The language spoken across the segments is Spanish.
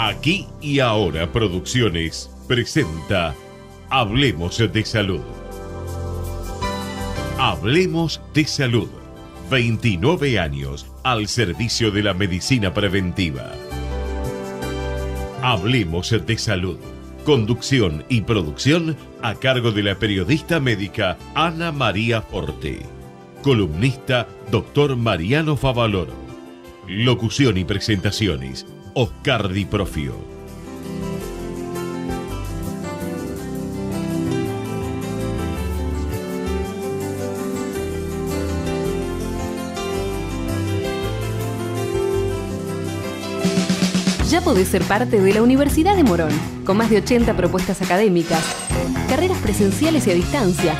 Aquí y Ahora Producciones presenta Hablemos de Salud. Hablemos de Salud. 29 años al servicio de la medicina preventiva. Hablemos de Salud. Conducción y producción a cargo de la periodista médica Ana María Forte. Columnista Dr. Mariano Favaloro. Locución y presentaciones Oscar Di Profio. Ya podés ser parte de la Universidad de Morón, con más de 80 propuestas académicas, carreras presenciales y a distancia,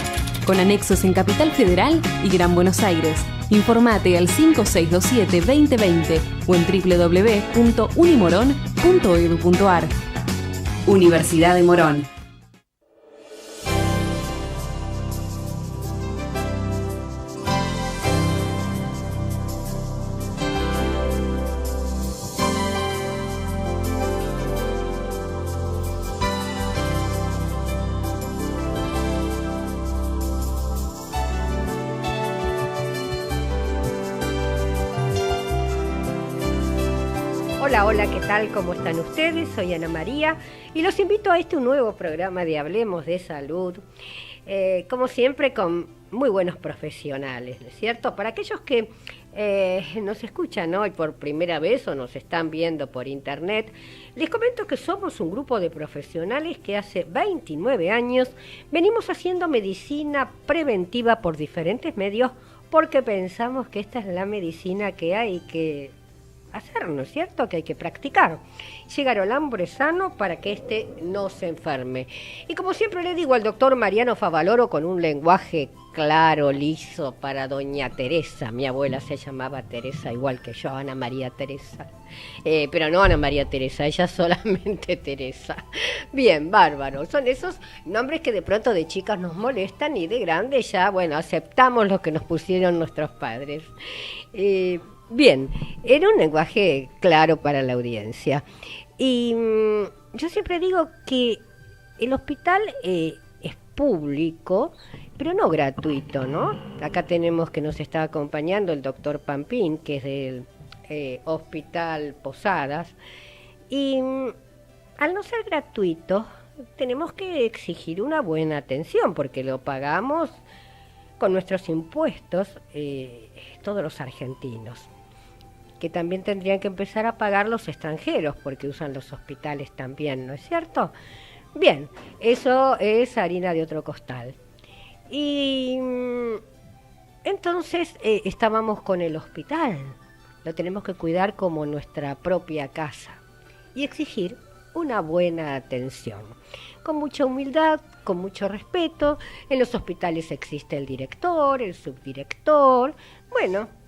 con anexos en Capital Federal y Gran Buenos Aires. Informate al 5627-2020 o en www.unimorón.edu.ar. Universidad de Morón. Hola, ¿qué tal? ¿Cómo están ustedes? Soy Ana María y los invito a este nuevo programa de Hablemos de Salud, como siempre con muy buenos profesionales, ¿no es cierto? Para aquellos que nos escuchan hoy por primera vez o nos están viendo por internet, les comento que somos un grupo de profesionales que hace 29 años venimos haciendo medicina preventiva por diferentes medios porque pensamos que esta es la medicina que hay que hacer, ¿no es cierto? Que hay que practicar. Llegar al hambre sano para que éste no se enferme. Y como siempre le digo al doctor Mariano Favaloro con un lenguaje claro, liso para doña Teresa. Mi abuela se llamaba Teresa igual que yo, Ana María Teresa. Pero no Ana María Teresa, ella solamente Teresa. Bien, bárbaro. Son esos nombres que de pronto de chicas nos molestan y de grandes ya, bueno, aceptamos lo que nos pusieron nuestros padres. Bien, era un lenguaje claro para la audiencia. Y yo siempre digo que el hospital es público, pero no gratuito, ¿no? Acá tenemos que nos está acompañando el doctor Pampín, que es del Hospital Posadas. Y al no ser gratuito, tenemos que exigir una buena atención, porque lo pagamos con nuestros impuestos todos los argentinos, que también tendrían que empezar a pagar los extranjeros, porque usan los hospitales también, ¿no es cierto? Bien, eso es harina de otro costal. Y entonces estábamos con el hospital, lo tenemos que cuidar como nuestra propia casa y exigir una buena atención, con mucha humildad, con mucho respeto. En los hospitales existe el director, el subdirector, bueno.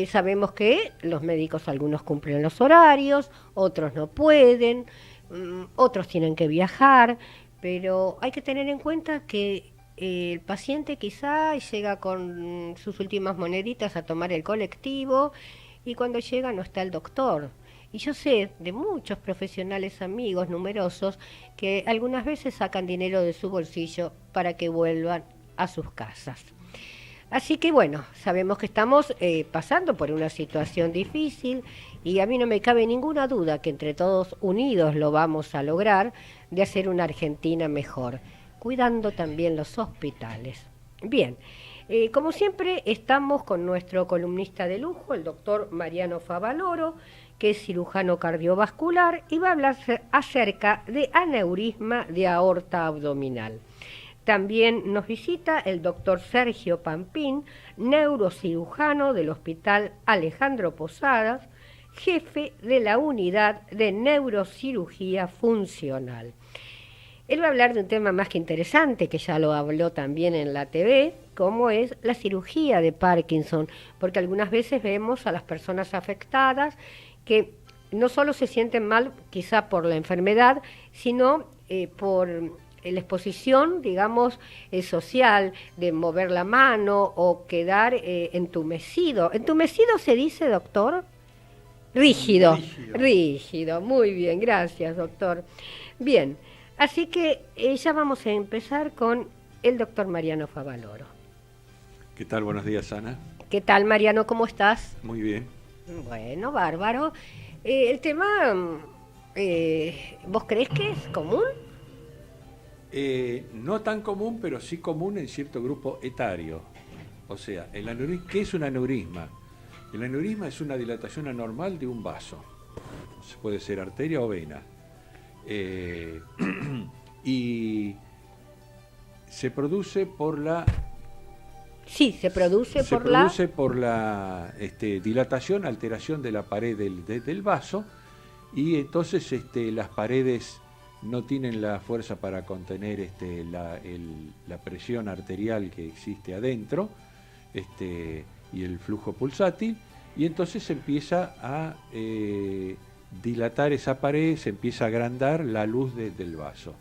Sabemos que los médicos algunos cumplen los horarios, otros no pueden, otros tienen que viajar, pero hay que tener en cuenta que el paciente quizá llega con sus últimas moneditas a tomar el colectivo y cuando llega no está el doctor. Y yo sé de muchos profesionales amigos numerosos que algunas veces sacan dinero de su bolsillo para que vuelvan a sus casas. Así que bueno, sabemos que estamos pasando por una situación difícil y a mí no me cabe ninguna duda que entre todos unidos lo vamos a lograr de hacer una Argentina mejor, cuidando también los hospitales. Bien, como siempre estamos con nuestro columnista de lujo, el doctor Mariano Favaloro, que es cirujano cardiovascular y va a hablar acerca de aneurisma de aorta abdominal. También nos visita el doctor Sergio Pampín, neurocirujano del Hospital Alejandro Posadas, jefe de la unidad de neurocirugía funcional. Él va a hablar de un tema más que interesante, que ya lo habló también en la TV, como es la cirugía de Parkinson, porque algunas veces vemos a las personas afectadas que no solo se sienten mal quizá por la enfermedad, sino por la exposición, digamos, social, de mover la mano o quedar entumecido. ¿Entumecido se dice, doctor? Rígido, rígido. Muy bien, gracias, doctor. Bien, así que ya vamos a empezar con el doctor Mariano Favaloro. ¿Qué tal? Buenos días, Ana. ¿Qué tal, Mariano? ¿Cómo estás? Muy bien. Bueno, bárbaro. El tema, ¿vos creés que es común? No tan común, pero sí común en cierto grupo etario. O sea, ¿qué es un aneurisma? El aneurisma es una dilatación anormal de un vaso. Puede ser arteria o vena. Y se produce por la... Sí, se produce por la dilatación, alteración de la pared del vaso, y entonces las paredes no tienen la fuerza para contener la presión arterial que existe adentro, y el flujo pulsátil, y entonces se empieza a dilatar esa pared, se empieza a agrandar la luz del vaso.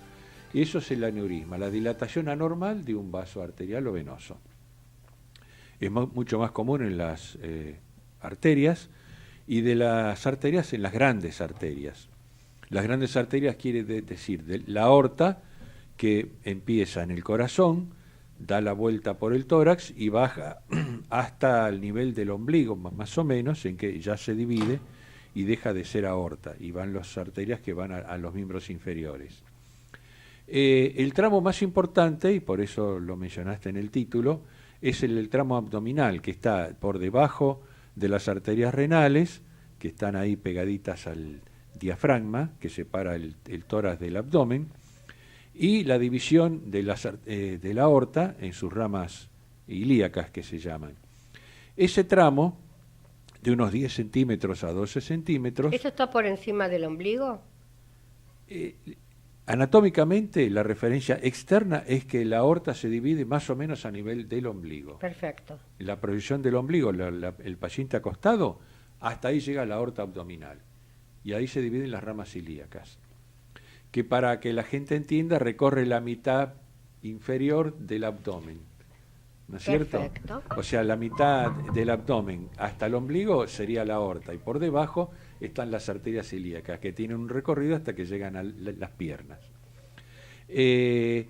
Y eso es el aneurisma, la dilatación anormal de un vaso arterial o venoso. Es mucho más común en las arterias, y de las arterias en las grandes arterias. Las grandes arterias quiere decir de la aorta, que empieza en el corazón, da la vuelta por el tórax y baja hasta el nivel del ombligo, más o menos, en que ya se divide y deja de ser aorta, y van las arterias que van a los miembros inferiores. El tramo más importante, y por eso lo mencionaste en el título, es el tramo abdominal, que está por debajo de las arterias renales, que están ahí pegaditas al diafragma, que separa el tórax del abdomen, y la división de la aorta en sus ramas ilíacas, que se llaman. Ese tramo, de unos 10 centímetros a 12 centímetros... ¿Eso está por encima del ombligo? Anatómicamente, la referencia externa es que la aorta se divide más o menos a nivel del ombligo. Perfecto. La proyección del ombligo, el paciente acostado, hasta ahí llega la aorta abdominal. Y ahí se dividen las ramas ilíacas, que para que la gente entienda, recorre la mitad inferior del abdomen. ¿No es cierto? Perfecto. O sea, la mitad del abdomen hasta el ombligo sería la aorta, y por debajo están las arterias ilíacas, que tienen un recorrido hasta que llegan a las piernas. Este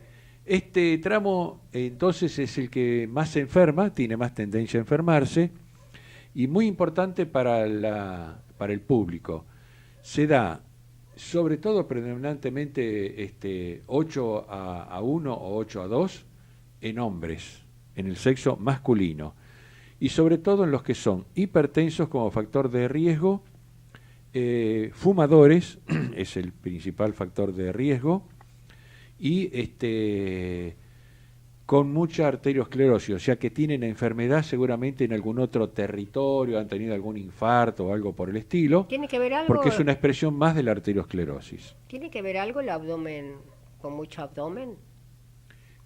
tramo, entonces, es el que más se enferma, tiene más tendencia a enfermarse, y muy importante para el público. Se da, sobre todo predominantemente, 8 a 1 o 8 a 2 en hombres, en el sexo masculino, y sobre todo en los que son hipertensos como factor de riesgo, fumadores, es el principal factor de riesgo, y con mucha arteriosclerosis, o sea que tienen enfermedad seguramente en algún otro territorio, han tenido algún infarto o algo por el estilo. ¿Tiene que ver algo? Porque es una expresión más de la arteriosclerosis. ¿Tiene que ver algo el abdomen, con mucho abdomen?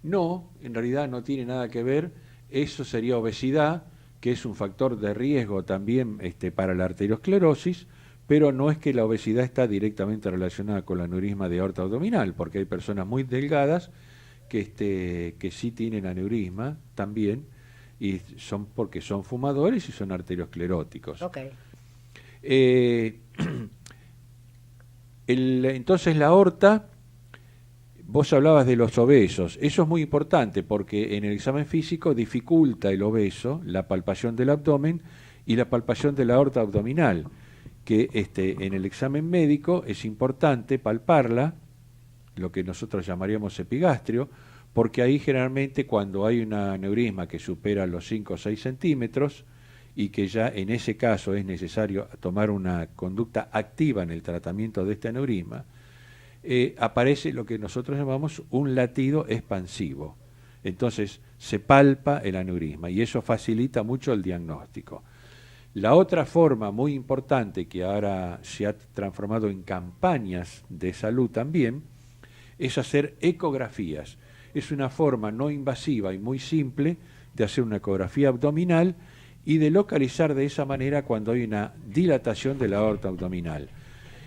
No, en realidad no tiene nada que ver. Eso sería obesidad, que es un factor de riesgo también para la arteriosclerosis, pero no es que la obesidad está directamente relacionada con el aneurisma de aorta abdominal, porque hay personas muy delgadas que sí tienen aneurisma también, y son porque son fumadores y son arterioscleróticos. Okay. Entonces la aorta, vos hablabas de los obesos, eso es muy importante porque en el examen físico dificulta el obeso la palpación del abdomen y la palpación de la aorta abdominal, que en el examen médico es importante palparla, lo que nosotros llamaríamos epigastrio, porque ahí generalmente cuando hay un aneurisma que supera los 5 o 6 centímetros y que ya en ese caso es necesario tomar una conducta activa en el tratamiento de este aneurisma, aparece lo que nosotros llamamos un latido expansivo. Entonces se palpa el aneurisma y eso facilita mucho el diagnóstico. La otra forma muy importante que ahora se ha transformado en campañas de salud también es hacer ecografías. Es una forma no invasiva y muy simple de hacer una ecografía abdominal y de localizar de esa manera cuando hay una dilatación de la aorta abdominal.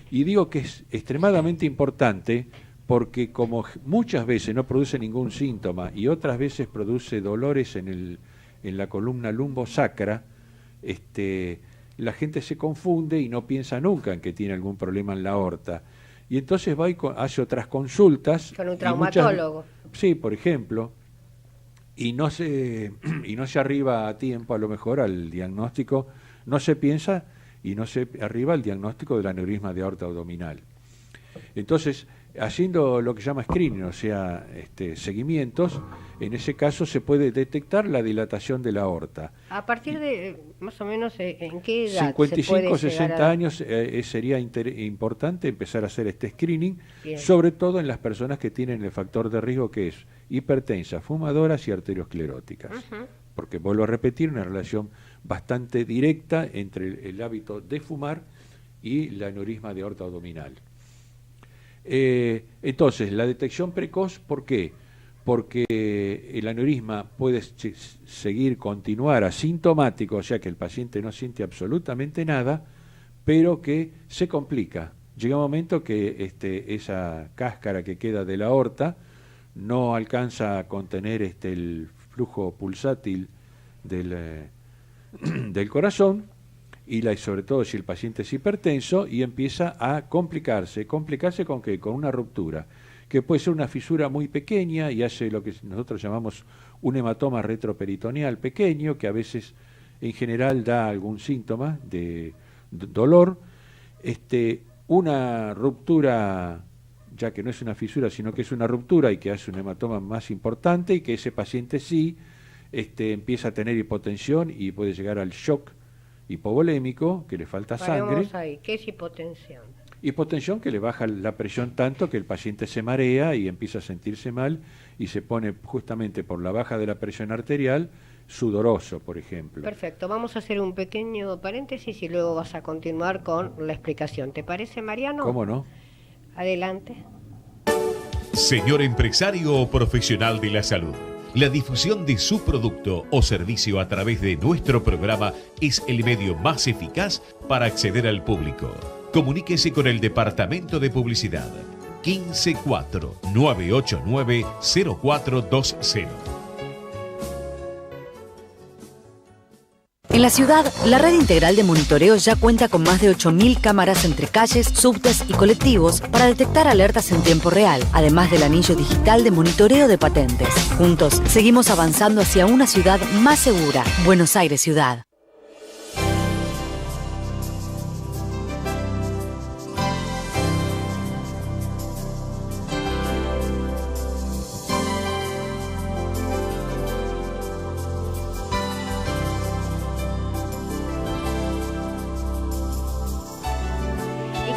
Y digo que es extremadamente importante porque como muchas veces no produce ningún síntoma y otras veces produce dolores en la columna lumbosacra, la gente se confunde y no piensa nunca en que tiene algún problema en la aorta. Y entonces va y hace otras consultas. Con un traumatólogo. Sí, por ejemplo. Y no se arriba a tiempo, a lo mejor, al diagnóstico. No se piensa y no se arriba al diagnóstico del aneurisma de aorta abdominal. Entonces, haciendo lo que se llama screening, o sea, seguimientos, en ese caso se puede detectar la dilatación de la aorta. ¿A partir de más o menos en qué edad? 55, 60 años sería importante empezar a hacer este screening, Bien. Sobre todo en las personas que tienen el factor de riesgo que es hipertensas, fumadoras y arterioscleróticas. Porque vuelvo a repetir, una relación bastante directa entre el hábito de fumar y el aneurisma de aorta abdominal. Entonces, la detección precoz, ¿por qué? Porque el aneurisma puede continuar asintomático, o sea que el paciente no siente absolutamente nada, pero que se complica. Llega un momento que esa cáscara que queda de la aorta no alcanza a contener el flujo pulsátil del corazón, y sobre todo si el paciente es hipertenso, y empieza a complicarse. ¿Complicarse con qué? Con una ruptura, que puede ser una fisura muy pequeña y hace lo que nosotros llamamos un hematoma retroperitoneal pequeño, que a veces en general da algún síntoma de dolor. Una ruptura, ya que no es una fisura, sino que es una ruptura y que hace un hematoma más importante, y que ese paciente sí empieza a tener hipotensión y puede llegar al shock hipovolémico, que le falta sangre. Ahí. ¿Qué es hipotensión? Hipotensión, que le baja la presión tanto que el paciente se marea y empieza a sentirse mal y se pone, justamente por la baja de la presión arterial, sudoroso, por ejemplo. Perfecto, vamos a hacer un pequeño paréntesis y luego vas a continuar con la explicación. ¿Te parece, Mariano? ¿Cómo no? Adelante. Señor empresario o profesional de la salud, la difusión de su producto o servicio a través de nuestro programa es el medio más eficaz para acceder al público. Comuníquese con el Departamento de Publicidad 154-989-0420. En la ciudad, la red integral de monitoreo ya cuenta con más de 8.000 cámaras entre calles, subtes y colectivos para detectar alertas en tiempo real, además del anillo digital de monitoreo de patentes. Juntos, seguimos avanzando hacia una ciudad más segura. Buenos Aires Ciudad.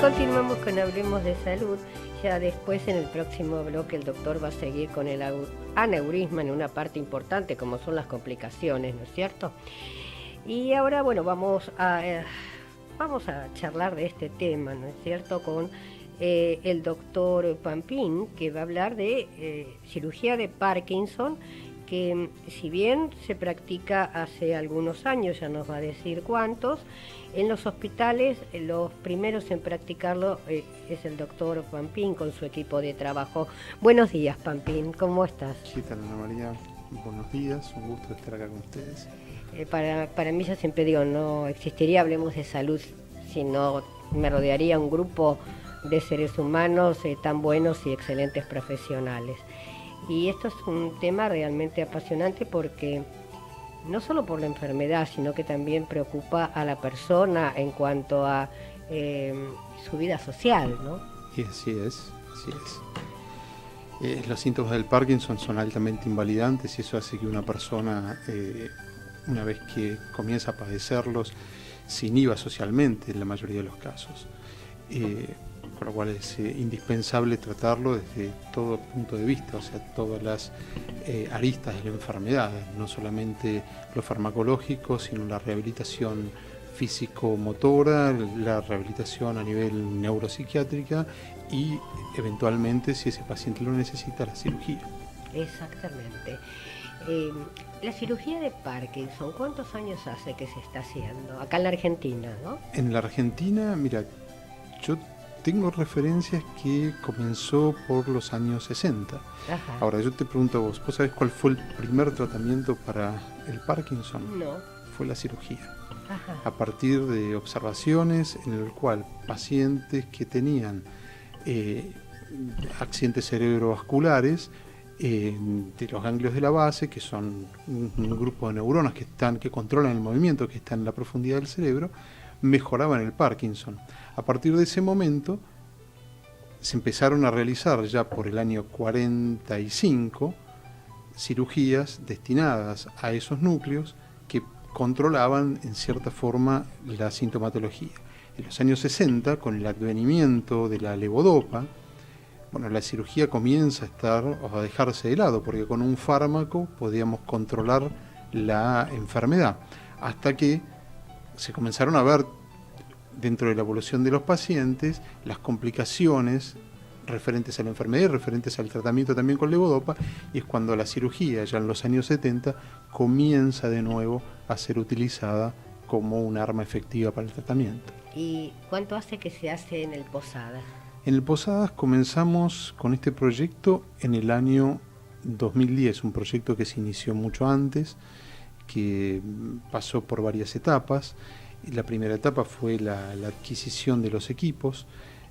Continuamos con Hablemos de Salud. Ya después, en el próximo bloque, el doctor va a seguir con el aneurisma en una parte importante, como son las complicaciones, ¿no es cierto? Y ahora, bueno, vamos a charlar de este tema, ¿no es cierto?, con el doctor Pampín, que va a hablar de cirugía de Parkinson, que si bien se practica hace algunos años, ya nos va a decir cuántos, en los hospitales los primeros en practicarlo es el doctor Pampín con su equipo de trabajo. Buenos días, Pampín, ¿cómo estás? ¿Qué tal, Ana María? Buenos días, un gusto estar acá con ustedes. Para mí, yo siempre digo, no existiría Hablemos de Salud si no me rodearía un grupo de seres humanos tan buenos y excelentes profesionales. Y esto es un tema realmente apasionante porque no solo por la enfermedad, sino que también preocupa a la persona en cuanto a su vida social, ¿no? Y así es. Los síntomas del Parkinson son altamente invalidantes y eso hace que una persona, una vez que comienza a padecerlos, se inhiba socialmente en la mayoría de los casos. Por lo cual es indispensable tratarlo desde todo punto de vista, o sea, todas las aristas de la enfermedad, no solamente lo farmacológico, sino la rehabilitación físico-motora, la rehabilitación a nivel neuropsiquiátrica y eventualmente, si ese paciente lo necesita, la cirugía. Exactamente. La cirugía de Parkinson, ¿cuántos años hace que se está haciendo? Acá en la Argentina, ¿no? En la Argentina, mira, yo tengo referencias que comenzó por los años 60. Ajá. Ahora, yo te pregunto a vos sabés cuál fue el primer tratamiento para el Parkinson? No. fue la cirugía. Ajá. A partir de observaciones en el cual pacientes que tenían accidentes cerebrovasculares de los ganglios de la base, que son un grupo de neuronas que controlan el movimiento, que están en la profundidad del cerebro, mejoraban el Parkinson. A partir de ese momento se empezaron a realizar ya por el año 45 cirugías destinadas a esos núcleos que controlaban en cierta forma la sintomatología. En los años 60, con el advenimiento de la levodopa, bueno, la cirugía comienza a dejarse de lado, porque con un fármaco podíamos controlar la enfermedad, hasta que se comenzaron a ver dentro de la evolución de los pacientes las complicaciones referentes a la enfermedad y referentes al tratamiento también con levodopa, y es cuando la cirugía, ya en los años 70, comienza de nuevo a ser utilizada como un arma efectiva para el tratamiento. ¿Y cuánto hace que se hace en el Posadas? En el Posadas comenzamos con este proyecto en el año 2010, un proyecto que se inició mucho antes, que pasó por varias etapas. La primera etapa fue la adquisición de los equipos.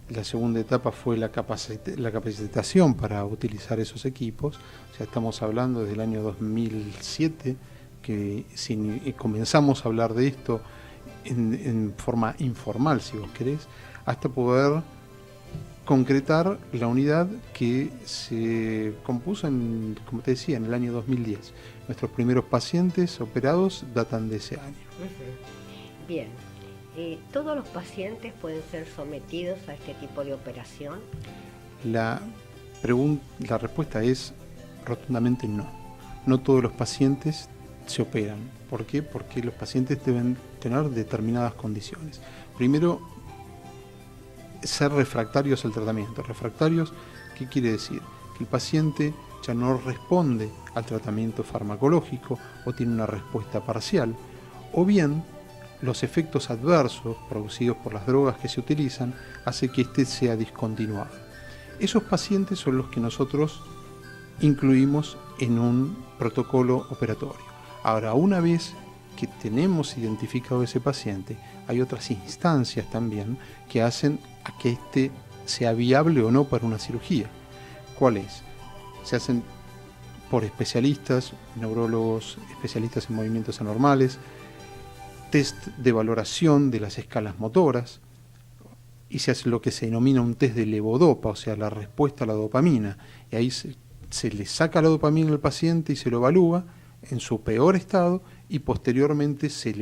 La segunda etapa fue la capacitación para utilizar esos equipos. O sea, estamos hablando desde el año 2007 que comenzamos a hablar de esto en forma informal, si vos querés, hasta poder concretar la unidad que se compuso, como te decía, en el año 2010. Nuestros primeros pacientes operados datan de ese año. Bien. ¿Todos los pacientes pueden ser sometidos a este tipo de operación? La respuesta es rotundamente no. No todos los pacientes se operan. ¿Por qué? Porque los pacientes deben tener determinadas condiciones. Primero, ser refractarios al tratamiento. Refractarios, ¿qué quiere decir? Que el paciente ya no responde al tratamiento farmacológico o tiene una respuesta parcial, o bien los efectos adversos producidos por las drogas que se utilizan hace que éste sea discontinuado. Esos pacientes son los que nosotros incluimos en un protocolo operatorio. Ahora, una vez que tenemos identificado ese paciente, hay otras instancias también que hacen a que éste sea viable o no para una cirugía. ¿Cuál es? Se hacen por especialistas, neurólogos, especialistas en movimientos anormales, test de valoración de las escalas motoras, y se hace lo que se denomina un test de levodopa, o sea, la respuesta a la dopamina, y ahí se le saca la dopamina al paciente y se lo evalúa en su peor estado, y posteriormente se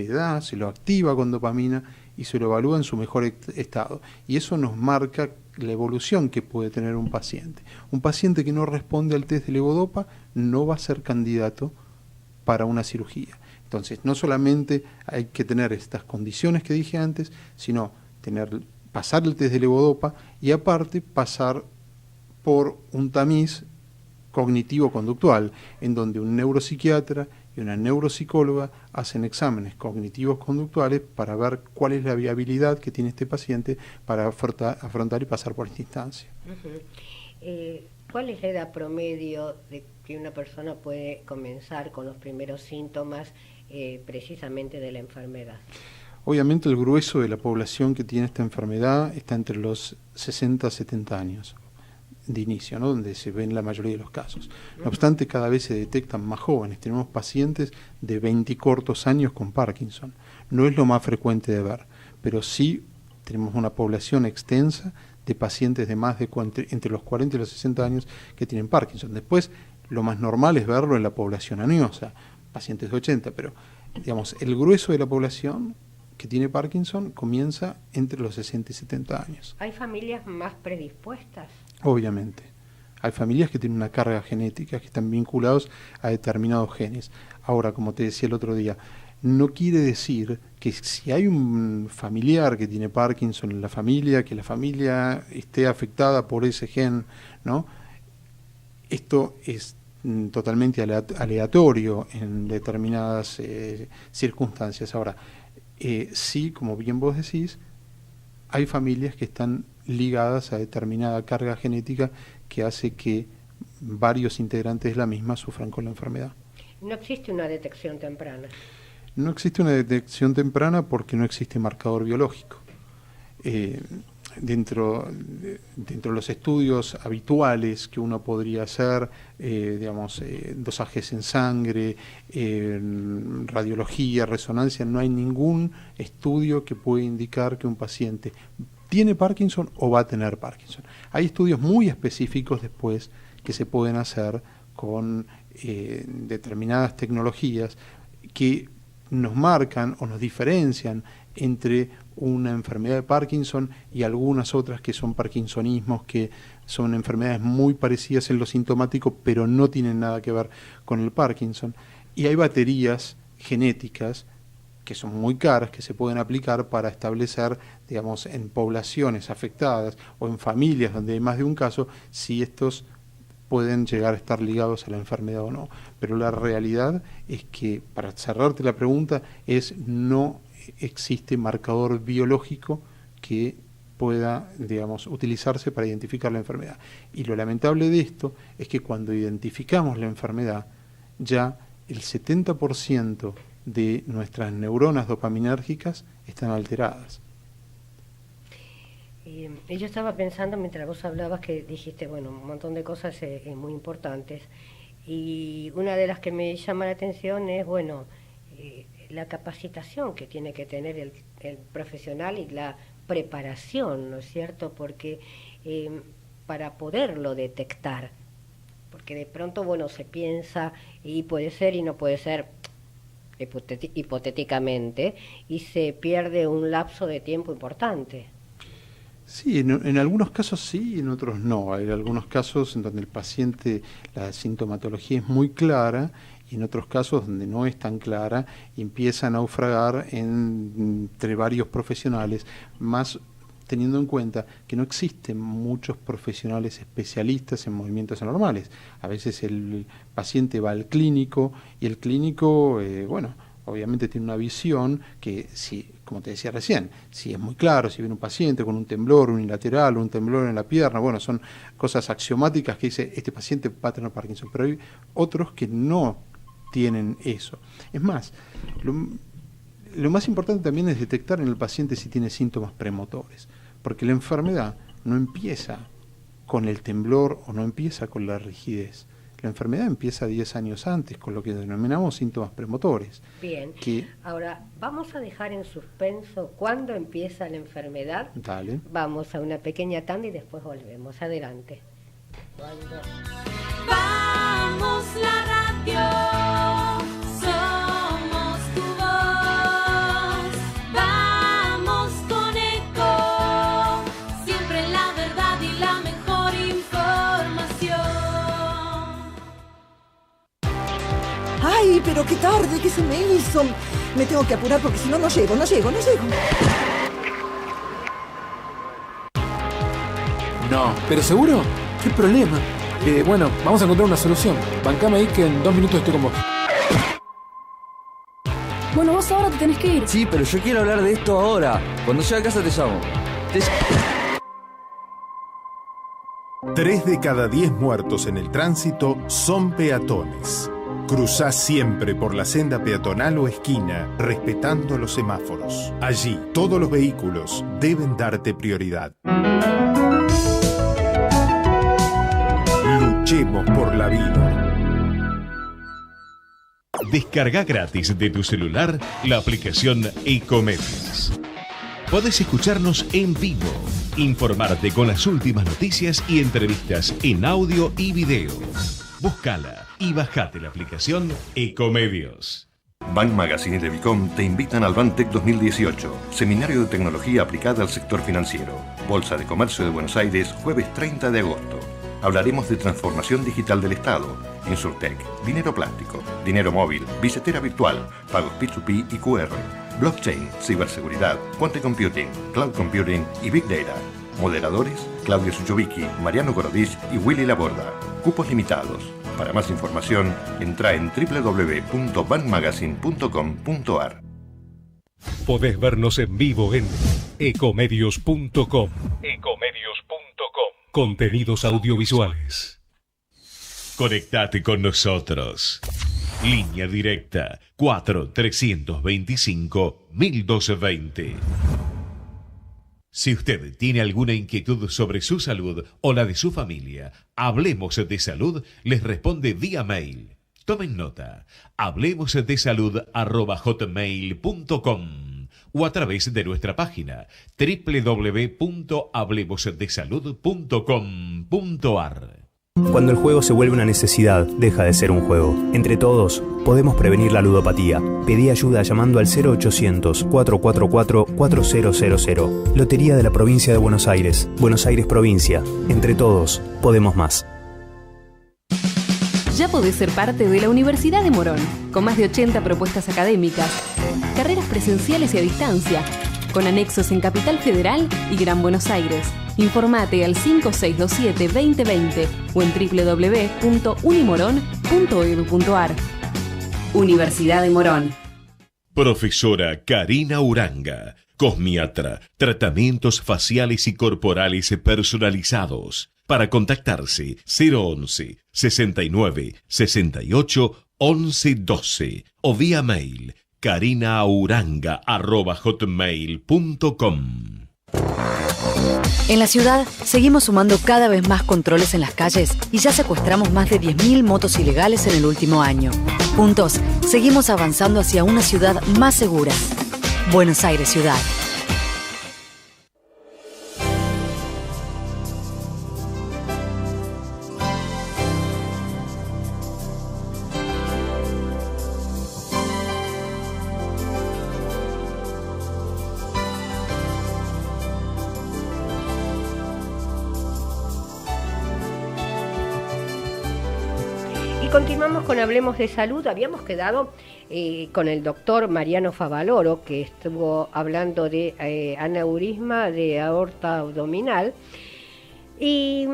lo activa con dopamina y se lo evalúa en su mejor estado, y eso nos marca la evolución que puede tener un paciente. Un paciente que no responde al test de levodopa no va a ser candidato para una cirugía. Entonces, no solamente hay que tener estas condiciones que dije antes, sino pasar el test de levodopa y aparte pasar por un tamiz cognitivo-conductual, en donde un neuropsiquiatra y una neuropsicóloga hacen exámenes cognitivos conductuales para ver cuál es la viabilidad que tiene este paciente para afrontar y pasar por esta instancia. ¿Cuál es la edad promedio de que una persona puede comenzar con los primeros síntomas precisamente de la enfermedad? Obviamente el grueso de la población que tiene esta enfermedad está entre los 60 a 70 años de inicio, ¿no? Donde se ven la mayoría de los casos. No obstante, cada vez se detectan más jóvenes. Tenemos pacientes de 20 y cortos años con Parkinson. No es lo más frecuente de ver, pero sí tenemos una población extensa de pacientes de entre los 40 y los 60 años que tienen Parkinson. Después, lo más normal es verlo en la población añosa, pacientes de 80, pero digamos, el grueso de la población que tiene Parkinson comienza entre los 60 y 70 años. ¿Hay familias más predispuestas? Obviamente. Hay familias que tienen una carga genética, que están vinculados a determinados genes. Ahora, como te decía el otro día, no quiere decir que si hay un familiar que tiene Parkinson en la familia, que la familia esté afectada por ese gen, ¿no? Esto es totalmente aleatorio en determinadas circunstancias. Ahora, sí, como bien vos decís, hay familias que están ligadas a determinada carga genética que hace que varios integrantes de la misma sufran con la enfermedad. No existe una detección temprana. No existe una detección temprana porque no existe marcador biológico. Dentro de los estudios habituales que uno podría hacer, dosajes en sangre, radiología, resonancia, no hay ningún estudio que pueda indicar que un paciente tiene Parkinson o va a tener Parkinson. Hay estudios muy específicos después que se pueden hacer con determinadas tecnologías que nos marcan o nos diferencian entre una enfermedad de Parkinson y algunas otras que son parkinsonismos, que son enfermedades muy parecidas en lo sintomático, pero no tienen nada que ver con el Parkinson. Y hay baterías genéticas que son muy caras, que se pueden aplicar para establecer, digamos, en poblaciones afectadas o en familias donde hay más de un caso, si estos pueden llegar a estar ligados a la enfermedad o no. Pero la realidad es que, para cerrarte la pregunta, no existe marcador biológico que pueda, digamos, utilizarse para identificar la enfermedad. Y lo lamentable de esto es que cuando identificamos la enfermedad, ya el 70% de nuestras neuronas dopaminérgicas están alteradas. Yo estaba pensando mientras vos hablabas que dijiste, bueno, un montón de cosas muy importantes, y una de las que me llama la atención es, bueno, la capacitación que tiene que tener el profesional y la preparación, ¿no es cierto? Porque para poderlo detectar, porque de pronto, bueno, se piensa y puede ser y no puede ser, hipotéticamente, y se pierde un lapso de tiempo importante. Sí, en algunos casos sí, en otros no. Hay algunos casos en donde el paciente, la sintomatología es muy clara, y en otros casos donde no es tan clara, empieza a naufragar entre varios profesionales, más teniendo en cuenta que no existen muchos profesionales especialistas en movimientos anormales. A veces el paciente va al clínico y el clínico, obviamente tiene una visión que, si, como te decía recién, si es muy claro, si viene un paciente con un temblor unilateral, un temblor en la pierna, bueno, son cosas axiomáticas que dice, este paciente va a tener Parkinson, pero hay otros que no tienen eso. Es más, lo más importante también es detectar en el paciente si tiene síntomas premotores, porque la enfermedad no empieza con el temblor o no empieza con la rigidez. La enfermedad empieza 10 años antes, con lo que denominamos síntomas premotores. Bien, ahora vamos a dejar en suspenso cuándo empieza la enfermedad. Dale. Vamos a una pequeña tanda y después volvemos. Adelante. Vamos la radio, somos tu voz. Vamos con Eco, siempre la verdad y la mejor información. ¡Ay, pero qué tarde que se me hizo! Me tengo que apurar porque si no, no llego. No, ¿pero seguro? ¿Qué problema? Bueno, vamos a encontrar una solución. Bancame ahí que en 2 minutos estoy con vos. Bueno, vos ahora te tenés que ir. Sí, pero yo quiero hablar de esto ahora. Cuando llegue a casa te llamo. 3 de cada 10 muertos en el tránsito son peatones. Cruzá siempre por la senda peatonal o esquina, respetando los semáforos. Allí, todos los vehículos deben darte prioridad. Luchemos por la vida. Descarga gratis de tu celular la aplicación Ecomedios. Podés escucharnos en vivo, informarte con las últimas noticias y entrevistas en audio y video. Búscala y bajate la aplicación Ecomedios. Bank Magazine y Devicom te invitan al Bantec 2018, seminario de tecnología aplicada al sector financiero. Bolsa de Comercio de Buenos Aires, jueves 30 de agosto. Hablaremos de transformación digital del Estado, Insurtech, dinero plástico, dinero móvil, billetera virtual, pagos P2P y QR, blockchain, ciberseguridad, quantum computing, cloud computing y big data. Moderadores, Claudio Suchovicki, Mariano Gorodich y Willy Laborda. Cupos limitados. Para más información, entra en www.bankmagazine.com.ar. Podés vernos en vivo en ecomedios.com. Contenidos audiovisuales. Conectate con nosotros. Línea directa 4-325-1220. Si usted tiene alguna inquietud sobre su salud o la de su familia, Hablemos de Salud les responde vía mail. Tomen nota, hablemosdesalud@hotmail.com o a través de nuestra página www.hablemosdesalud.com.ar. Cuando el juego se vuelve una necesidad, deja de ser un juego. Entre todos, podemos prevenir la ludopatía. Pedí ayuda llamando al 0800-444-4000. Lotería de la Provincia de Buenos Aires. Buenos Aires Provincia. Entre todos, podemos más. Ya podés ser parte de la Universidad de Morón, con más de 80 propuestas académicas, carreras presenciales y a distancia, con anexos en Capital Federal y Gran Buenos Aires. Informate al 5627-2020 o en www.unimorón.edu.ar. Universidad de Morón. Profesora Karina Uranga, cosmiatra, tratamientos faciales y corporales personalizados. Para contactarse 011 69 68 11 12 o vía mail karinauranga@hotmail.com. En la ciudad, seguimos sumando cada vez más controles en las calles y ya secuestramos más de 10.000 motos ilegales en el último año. Juntos, seguimos avanzando hacia una ciudad más segura. Buenos Aires Ciudad. Continuamos con Hablemos de Salud. Habíamos quedado con el doctor Mariano Favaloro, que estuvo hablando de aneurisma de aorta abdominal y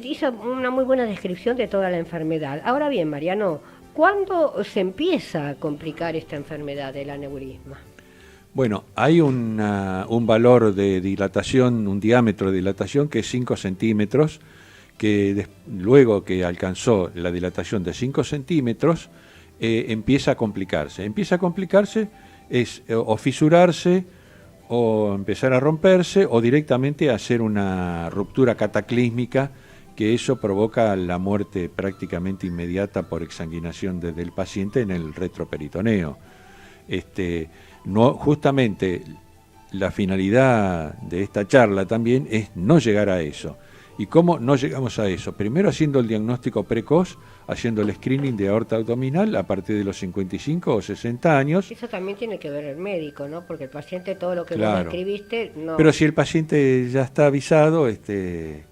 hizo una muy buena descripción de toda la enfermedad. Ahora bien, Mariano, ¿cuándo se empieza a complicar esta enfermedad del aneurisma? Bueno, hay un valor de dilatación, un diámetro de dilatación que es 5 centímetros, que luego que alcanzó la dilatación de 5 centímetros, empieza a complicarse. Empieza a complicarse es o fisurarse, o empezar a romperse, o directamente hacer una ruptura cataclísmica, que eso provoca la muerte prácticamente inmediata por exsanguinación del paciente en el retroperitoneo. Justamente la finalidad de esta charla también es no llegar a eso. ¿Y cómo no llegamos a eso? Primero haciendo el diagnóstico precoz, haciendo el screening de aorta abdominal a partir de los 55 o 60 años. Eso también tiene que ver el médico, ¿no? Porque el paciente, todo lo que claro. vos escribiste, no... Pero si el paciente ya está avisado, se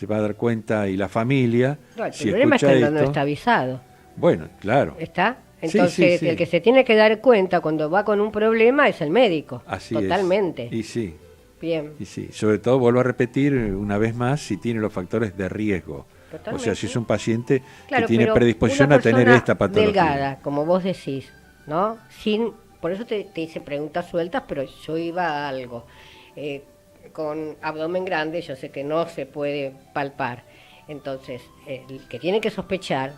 va a dar cuenta, y la familia... No, el si problema está esto, no está avisado. Bueno, claro. ¿Está? Entonces, sí. El que se tiene que dar cuenta cuando va con un problema es el médico. Así totalmente. Es. Y sí. Bien. Y sí, sobre todo, vuelvo a repetir una vez más, si tiene los factores de riesgo. Totalmente. O sea, si es un paciente claro, que tiene predisposición a tener esta patología. Delgada, como vos decís, ¿no? Por eso te hice preguntas sueltas, pero yo iba a algo. Con abdomen grande yo sé que no se puede palpar. Entonces, el que tiene que sospechar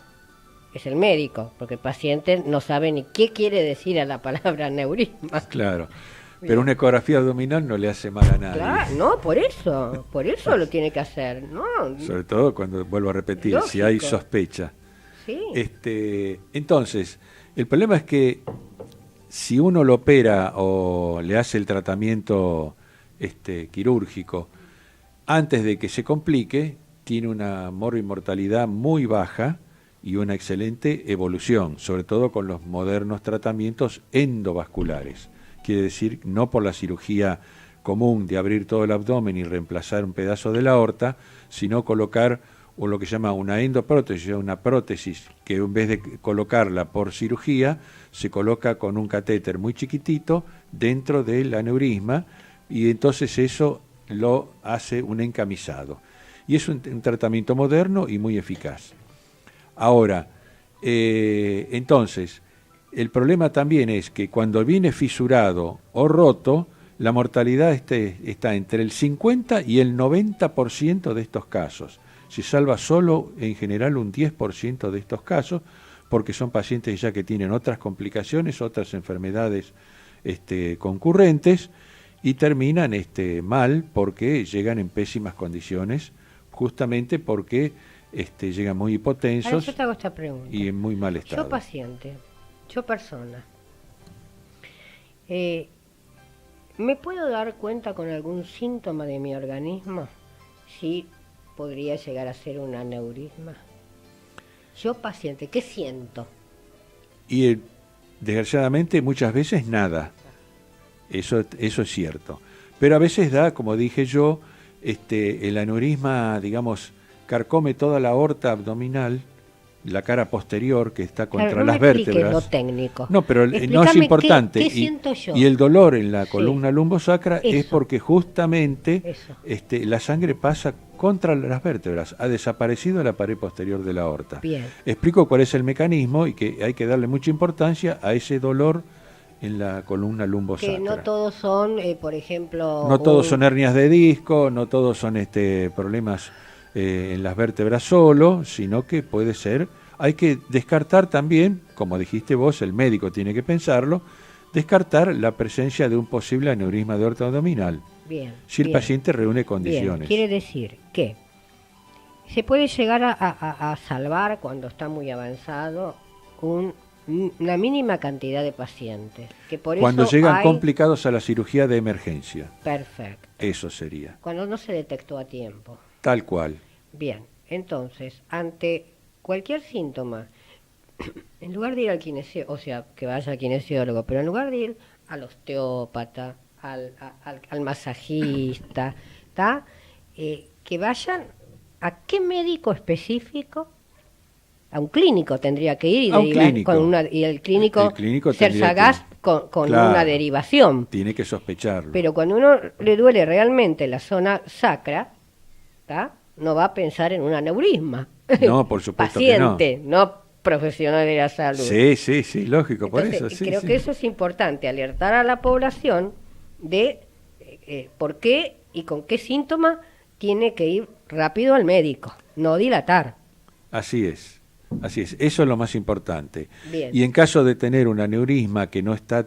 es el médico, porque el paciente no sabe ni qué quiere decir a la palabra aneurisma. Claro. Pero una ecografía abdominal no le hace mal a nadie. Claro, no, por eso lo tiene que hacer, ¿no? Sobre todo cuando, vuelvo a repetir, lógico. Si hay sospecha. Sí. Entonces, el problema es que si uno lo opera o le hace el tratamiento quirúrgico antes de que se complique, tiene una mortalidad muy baja y una excelente evolución, sobre todo con los modernos tratamientos endovasculares. Quiere decir, no por la cirugía común de abrir todo el abdomen y reemplazar un pedazo de la aorta, sino colocar lo que se llama una endoprótesis, una prótesis que en vez de colocarla por cirugía, se coloca con un catéter muy chiquitito dentro del aneurisma, y entonces eso lo hace un encamisado. Y es un tratamiento moderno y muy eficaz. Ahora, entonces, el problema también es que cuando viene fisurado o roto, la mortalidad está entre el 50 y el 90% de estos casos. Se salva solo, en general, un 10% de estos casos, porque son pacientes ya que tienen otras complicaciones, otras enfermedades concurrentes, y terminan mal porque llegan en pésimas condiciones, justamente porque llegan muy hipotensos Yo te hago esta pregunta. y en muy mal estado. Yo paciente, yo persona, ¿me puedo dar cuenta con algún síntoma de mi organismo si podría llegar a ser un aneurisma? Yo paciente, ¿qué siento? Y desgraciadamente muchas veces nada, eso es cierto, pero a veces da, como dije yo, el aneurisma, digamos, carcome toda la aorta abdominal, la cara posterior que está contra Claro, no las me expliques vértebras. lo técnico. No, pero no es Explícame importante. ¿Qué siento yo? Y el dolor en la Sí. columna lumbosacra es Eso. porque justamente Eso. la sangre pasa contra las vértebras, ha desaparecido la pared posterior de la aorta. Bien. Explico cuál es el mecanismo y que hay que darle mucha importancia a ese dolor en la columna lumbosacra. Que no todos son, por ejemplo... No todos son hernias de disco, no todos son problemas en las vértebras solo, sino que puede ser, hay que descartar también, como dijiste vos, el médico tiene que pensarlo, descartar la presencia de un posible aneurisma de aorta abdominal. Bien, si el bien. paciente reúne condiciones. Bien, quiere decir que se puede llegar a salvar cuando está muy avanzado una mínima cantidad de pacientes. Que por Cuando eso llegan hay... complicados a la cirugía de emergencia. Perfecto. Eso sería. Cuando no se detectó a tiempo. Tal cual. Bien, entonces, ante cualquier síntoma, en lugar de ir al kinesiólogo, o sea, que vaya al kinesiólogo, pero en lugar de ir al osteópata, al masajista, que vayan a qué médico específico, a un clínico tendría que ir y, A un derivar clínico. Y el clínico ser tendría sagaz que- con Claro, una derivación. Tiene que sospecharlo. Pero cuando uno le duele realmente la zona sacra, ¿tá? No va a pensar en un aneurisma. No, por supuesto que no. Paciente, no profesional de la salud. Sí, lógico, por Entonces, eso. Sí, creo sí. que eso es importante, alertar a la población de por qué y con qué síntoma tiene que ir rápido al médico, no dilatar. Así es. Eso es lo más importante. Bien. Y en caso de tener un aneurisma que no está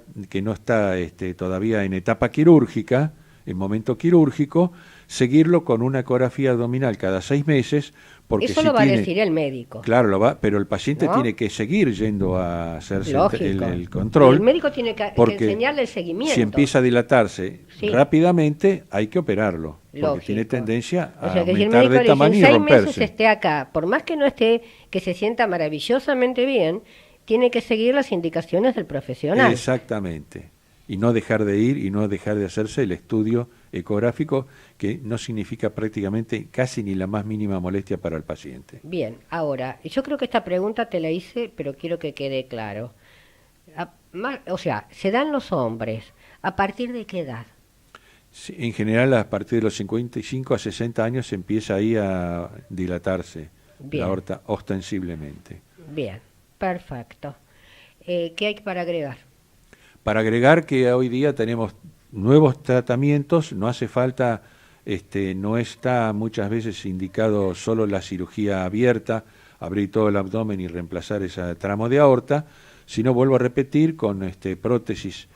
todavía en etapa quirúrgica, en momento quirúrgico, seguirlo con una ecografía abdominal cada 6 meses, porque Eso si lo va tiene, a decir el médico. Claro, lo va, pero el paciente ¿No? tiene que seguir yendo a hacerse Lógico. el control. Y el médico tiene que porque enseñarle el seguimiento. Si empieza a dilatarse Sí. rápidamente, hay que operarlo, porque Lógico. tiene tendencia a O sea, que si el aumentar médico de le dice tamaño en y 6 meses romperse. esté acá, por más que no esté, que se sienta maravillosamente bien, tiene que seguir las indicaciones del profesional. Exactamente. Y no dejar de ir y no dejar de hacerse el estudio ecográfico, que no significa prácticamente casi ni la más mínima molestia para el paciente. Bien, ahora, yo creo que esta pregunta te la hice, pero quiero que quede claro. O sea, se dan los hombres, ¿a partir de qué edad? Sí, en general, a partir de los 55 a 60 años empieza ahí a dilatarse Bien. la aorta ostensiblemente. Bien, perfecto. ¿Qué hay para agregar? Para agregar que hoy día tenemos nuevos tratamientos, no hace falta, no está muchas veces indicado solo la cirugía abierta, abrir todo el abdomen y reemplazar ese tramo de aorta, sino, vuelvo a repetir, con prótesis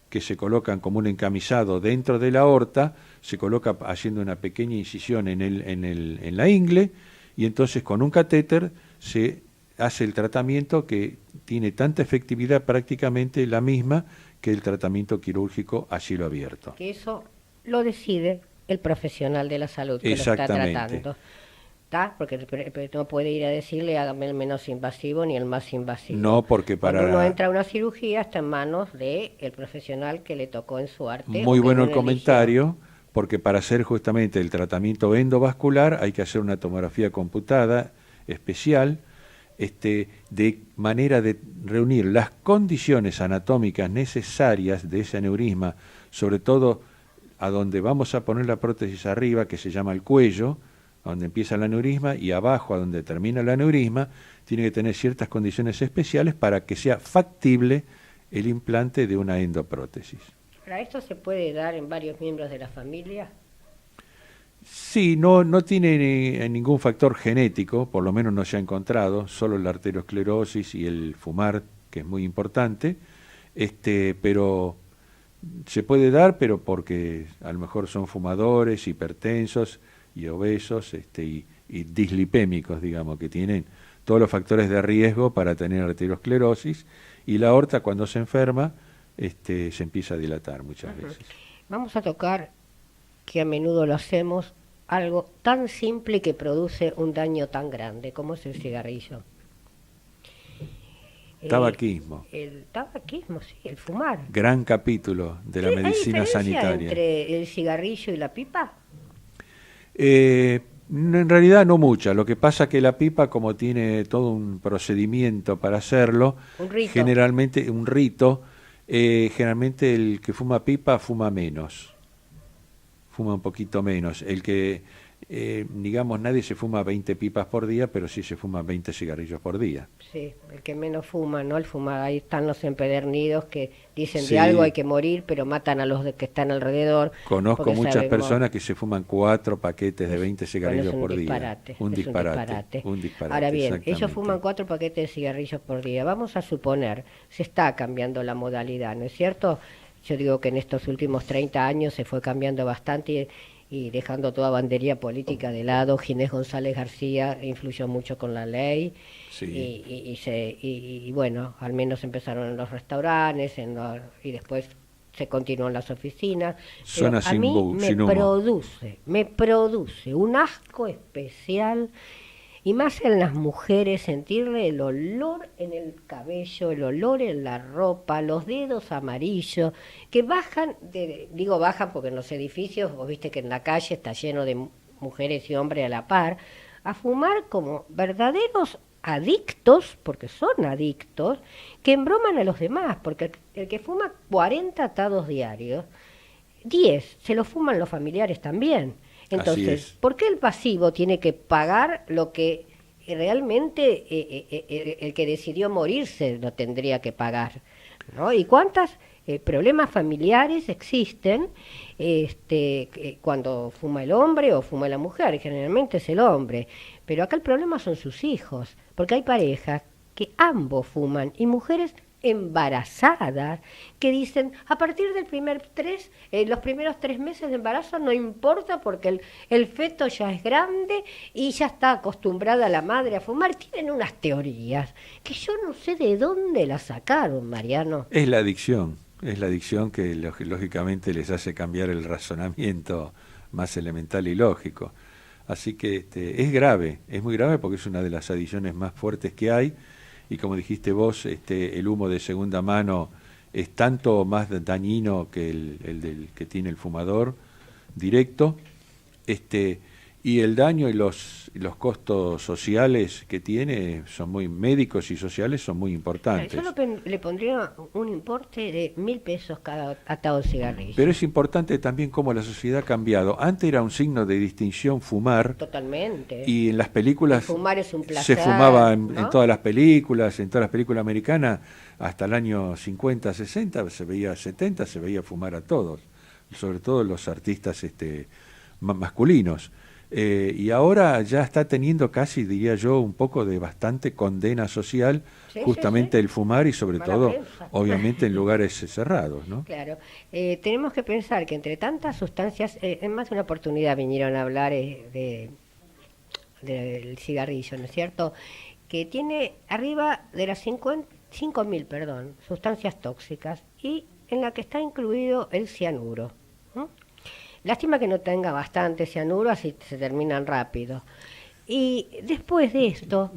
que se colocan como un encamisado dentro de la aorta, se coloca haciendo una pequeña incisión en la ingle, y entonces con un catéter se hace el tratamiento que tiene tanta efectividad, prácticamente la misma que el tratamiento quirúrgico a cielo abierto. Que eso lo decide el profesional de la salud que lo está Exactamente. tratando. ¿Está? Porque no puede ir a decirle hágame el menos invasivo ni el más invasivo. No, porque Cuando uno entra a una cirugía está en manos del profesional que le tocó en su arte. Muy o que bueno el uno comentario, porque para hacer justamente el tratamiento endovascular hay que hacer una tomografía computada especial, de manera de reunir las condiciones anatómicas necesarias de ese aneurisma, sobre todo a donde vamos a poner la prótesis arriba, que se llama el cuello, a donde empieza el aneurisma, y abajo, a donde termina el aneurisma, tiene que tener ciertas condiciones especiales para que sea factible el implante de una endoprótesis. ¿Para esto se puede dar en varios miembros de la familia? Sí, no tiene ningún factor genético, por lo menos no se ha encontrado, solo la arteriosclerosis y el fumar, que es muy importante, pero se puede dar, pero porque a lo mejor son fumadores, hipertensos y obesos, y dislipémicos, digamos, que tienen todos los factores de riesgo para tener arteriosclerosis, y la aorta cuando se enferma se empieza a dilatar muchas veces. Vamos a tocar, que a menudo lo hacemos, algo tan simple que produce un daño tan grande como es el cigarrillo. Tabaquismo. El tabaquismo, sí, el fumar. Gran capítulo de la medicina sanitaria. ¿Entre el cigarrillo y la pipa? En realidad no mucha. Lo que pasa es que la pipa, como tiene todo un procedimiento para hacerlo, generalmente un rito, generalmente el que fuma pipa fuma menos. Fuma un poquito menos. El que, digamos, nadie se fuma 20 pipas por día, pero sí se fuma 20 cigarrillos por día. Sí, el que menos fuma, ¿no? El fumar, ahí están los empedernidos que dicen Sí. de algo hay que morir, pero matan a los que están alrededor. Conozco porque muchas sabemos- personas que se fuman 4 paquetes de 20 cigarrillos Bueno, es por un día. disparate, Un es disparate. Un disparate. Ahora bien, ellos exactamente. fuman 4 paquetes de cigarrillos por día. Vamos a suponer, se está cambiando la modalidad, ¿no es cierto? Yo digo que en estos últimos 30 años se fue cambiando bastante y dejando toda bandería política de lado. Ginés González García influyó mucho con la ley. Sí. Y bueno, al menos empezaron en los restaurantes y después se continuó en las oficinas. Suena Pero a sin mí humo. me produce un asco especial, y más en las mujeres, sentirle el olor en el cabello, el olor en la ropa, los dedos amarillos, que bajan, bajan porque en los edificios, vos viste que en la calle está lleno de mujeres y hombres a la par, a fumar como verdaderos adictos, porque son adictos, que embroman a los demás, porque el que fuma 40 atados diarios, 10 se lo fuman los familiares también. Entonces, ¿por qué el pasivo tiene que pagar lo que realmente el que decidió morirse lo tendría que pagar? ¿No? ¿Y cuántos problemas familiares existen cuando fuma el hombre o fuma la mujer? Generalmente es el hombre. Pero acá el problema son sus hijos, porque hay parejas que ambos fuman y mujeres embarazadas que dicen a partir del los primeros 3 meses de embarazo no importa porque el feto ya es grande y ya está acostumbrada la madre a fumar. Tienen unas teorías que yo no sé de dónde las sacaron, Mariano. Es la adicción que lógicamente les hace cambiar el razonamiento más elemental y lógico. Así que es grave, es muy grave porque es una de las adicciones más fuertes que hay. Y como dijiste vos, el humo de segunda mano es tanto más dañino que el del que tiene el fumador directo, y el daño y los costos sociales que tiene son muy médicos y sociales, son muy importantes. Yo le pondría un importe de 1.000 pesos cada atado de cigarrillo. Pero es importante también cómo la sociedad ha cambiado. Antes era un signo de distinción fumar. Totalmente. Y en las películas Fumar es un placer, se fumaba ¿no? en todas las películas americanas, hasta el año 50, 60, 70, se veía fumar a todos, sobre todo los artistas masculinos. Y ahora ya está teniendo casi, diría yo, un poco de bastante condena social, justamente el fumar y sobre Mala todo, prensa. obviamente, en lugares cerrados, ¿no? Claro. Tenemos que pensar que entre tantas sustancias, en más de una oportunidad vinieron a hablar del cigarrillo, ¿no es cierto? Que tiene arriba de las 5.000, sustancias tóxicas, y en la que está incluido el cianuro. Lástima que no tenga bastante cianuro, así se terminan rápido. Y después de esto,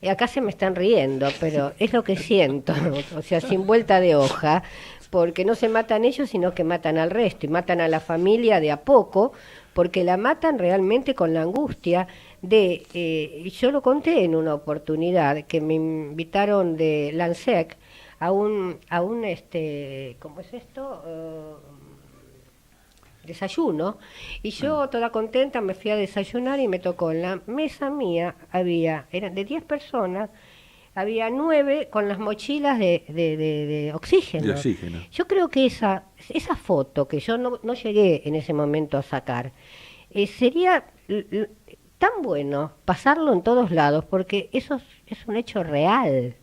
acá se me están riendo, pero es lo que siento, o sea, sin vuelta de hoja, porque no se matan ellos, sino que matan al resto, y matan a la familia de a poco, porque la matan realmente con la angustia de... yo lo conté en una oportunidad, que me invitaron de Lansec a un ¿cómo es esto?, desayuno, y yo toda contenta me fui a desayunar y me tocó en la mesa mía, eran de 10 personas, había 9 con las mochilas de oxígeno. De oxígeno. Yo creo que esa foto que yo no llegué en ese momento a sacar, sería tan bueno pasarlo en todos lados, porque eso es un hecho real,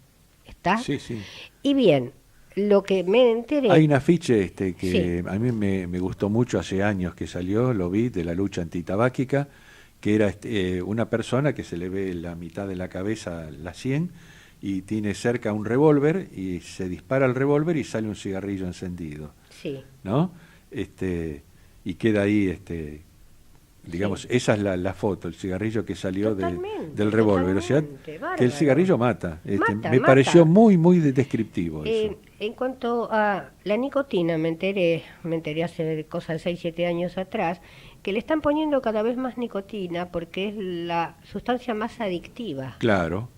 ¿está? Sí, sí. Y bien, lo que me enteré... Hay un afiche que Sí. a mí me gustó mucho hace años que salió, lo vi, de la lucha antitabáquica, que era una persona que se le ve la mitad de la cabeza, la 100, y tiene cerca un revólver, y se dispara el revólver y sale un cigarrillo encendido, Sí. ¿no? Y queda ahí, digamos, esa es la foto, el cigarrillo que salió del revólver, o sea, que el cigarrillo mata. Me pareció muy, muy descriptivo eso. En cuanto a la nicotina, me enteré hace cosa de 6, 7 años atrás, que le están poniendo cada vez más nicotina porque es la sustancia más adictiva. Claro.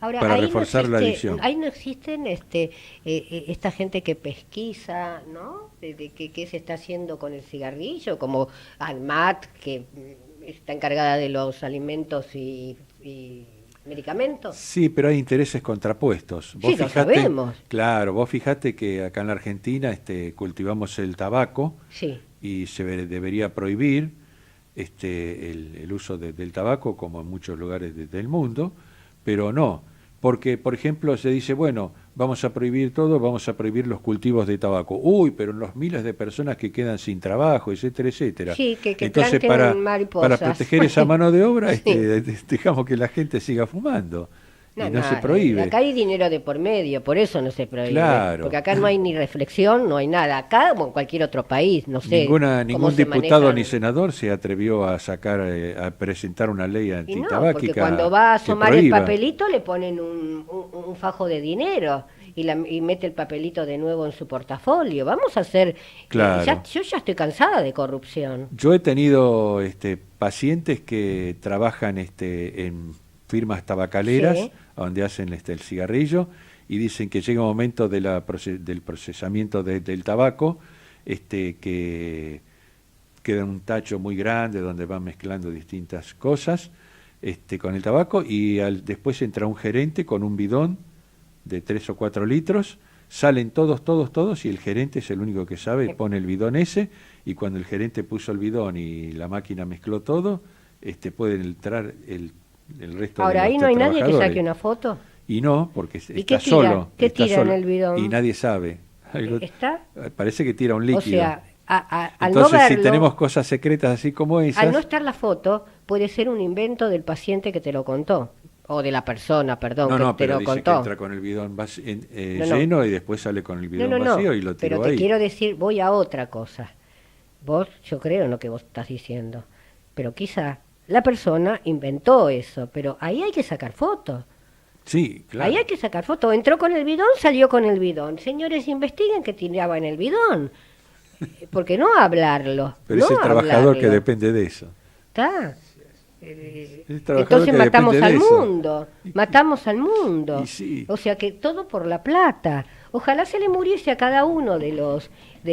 Ahora, para ahí reforzar la adicción. Ahí no existen esta gente que pesquisa, ¿no? De qué se está haciendo con el cigarrillo, como ANMAT, que está encargada de los alimentos y medicamentos. Sí, pero hay intereses contrapuestos. Sí, lo sabemos. Claro, vos fijate que acá en la Argentina cultivamos el tabaco, sí, y se debería prohibir el uso del tabaco, como en muchos lugares del mundo, pero no, porque, por ejemplo, se dice, bueno, vamos a prohibir todo, vamos a prohibir los cultivos de tabaco. Uy, pero los miles de personas que quedan sin trabajo, etcétera, etcétera. Sí, que entonces, planten mariposas. para proteger esa mano de obra, Sí. dejamos que la gente siga fumando. No, y no se prohíbe. Acá hay dinero de por medio, por eso no se prohíbe. Claro. Porque acá no hay ni reflexión, no hay nada. Acá, como en cualquier otro país, no sé. Ningún diputado ni senador se atrevió a a presentar una ley Y no, antitabáquica. porque cuando va a que asomar el prohíba. papelito le ponen un fajo de dinero y mete el papelito de nuevo en su portafolio. Vamos a hacer... Claro. Yo ya estoy cansada de corrupción. Yo he tenido pacientes que trabajan en firmas tabacaleras, Sí. donde hacen el cigarrillo, y dicen que llega un momento del procesamiento del tabaco, que queda un tacho muy grande donde van mezclando distintas cosas con el tabaco, y después entra un gerente con un bidón de 3 o 4 litros, salen todos, y el gerente es el único que sabe, pone el bidón ese, y cuando el gerente puso el bidón y la máquina mezcló todo, pueden entrar el resto Ahora, de ahí los no hay nadie que trabajadores. saque una foto. Y no, porque ¿Y está qué tira? solo. ¿Qué está tira solo, en el bidón? Y nadie sabe. ¿Está? Parece que tira un líquido. O sea, al Entonces, no verlo, si tenemos cosas secretas así como esas... al no estar la foto, puede ser un invento del paciente que te lo contó. O de la persona, perdón, que te pero lo dice contó. que entra con el bidón No. lleno, y después sale con el bidón vacío y lo tiró pero te ahí. quiero decir, voy a otra cosa. Yo creo en lo que vos estás diciendo, pero quizá la persona inventó eso, pero ahí hay que sacar fotos. Sí, claro. Ahí hay que sacar fotos. Entró con el bidón, salió con el bidón. Señores, investiguen que tiraba en el bidón. Porque no hablarlo. Pero no es el trabajador que hablarlo. depende de eso. Está. El trabajador Entonces que matamos depende al de eso. mundo, matamos al mundo. Y sí. O sea que todo por la plata. Ojalá se le muriese a cada uno de